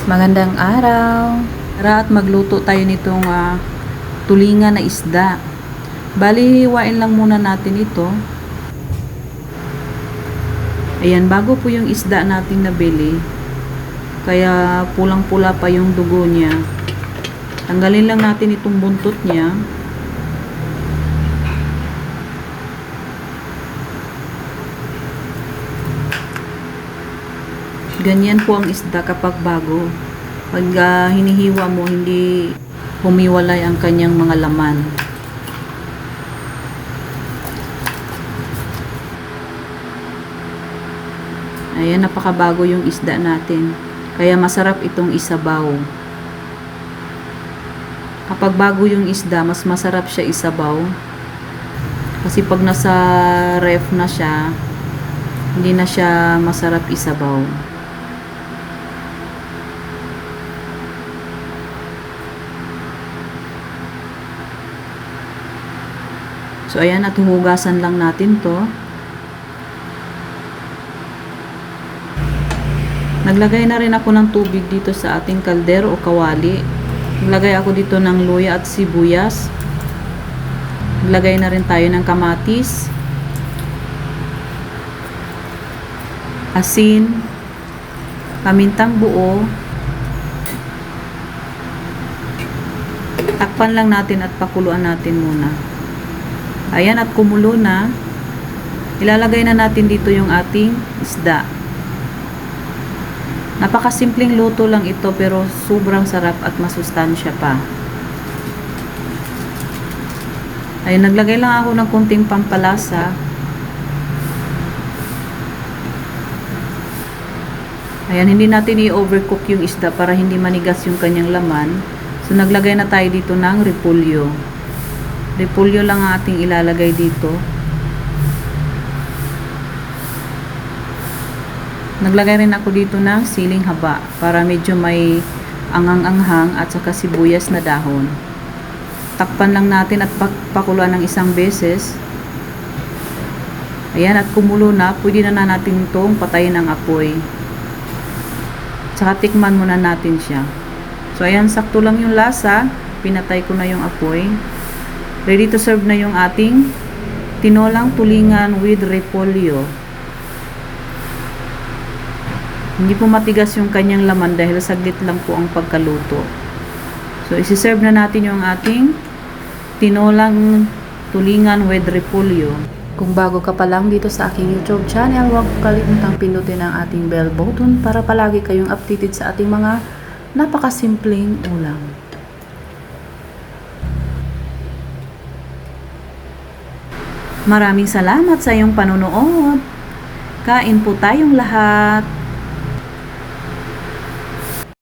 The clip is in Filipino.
Magandang araw. Tara at magluto tayo nitong tulingan na isda. Bali, hiwain lang muna natin ito. Ayan, bago po yung isda nating nabili. Kaya pulang-pula pa yung dugo niya. Tanggalin lang natin itong buntot niya. Ganyan po ang isda kapag bago. Pag hinihiwa mo, hindi humiwalay ang kanyang mga laman. Ayan, napakabago yung isda natin. Kaya masarap itong isabaw. Kapag bago yung isda, mas masarap siya isabaw. Kasi pag nasa ref na siya, hindi na siya masarap isabaw. So, ayan, at huhugasan lang natin to. Naglagay na rin ako ng tubig dito sa ating kaldero o kawali. Naglagay ako dito ng luya at sibuyas. Naglagay na rin tayo ng kamatis, asin, pamintang buo. Takpan lang natin at pakuluan natin muna. Ayan, at kumulo na. Ilalagay na natin dito yung ating isda. Napakasimpleng luto lang ito pero sobrang sarap at masustansya pa. Ayan, naglagay lang ako ng kunting pampalasa. Ayan, hindi natin i-overcook yung isda para hindi manigas yung kanyang laman. So, naglagay na tayo dito ng repolyo. Repolyo lang ang ating ilalagay dito. Naglagay rin ako dito ng siling haba para medyo may angang-anghang at saka sibuyas na dahon. Takpan lang natin at pakuluan ng isang beses. Ayan, at kumulo na, pwede na natin itong patayin ang apoy. Tsaka tikman muna natin siya. So ayan, sakto lang yung lasa. Pinatay ko na yung apoy. Ready to serve na yung ating tinolang tulingan with repolyo. Hindi po matigas yung kanyang laman dahil saglit lang po ang pagkaluto. So, isi-serve na natin yung ating tinolang tulingan with repolyo. Kung bago ka pa lang dito sa aking YouTube channel, huwag kalimutang pindutin ang ating bell button para palagi kayong updated sa ating mga napakasimpleng ulam. Maraming salamat sa iyong panonood. Kain po tayong lahat.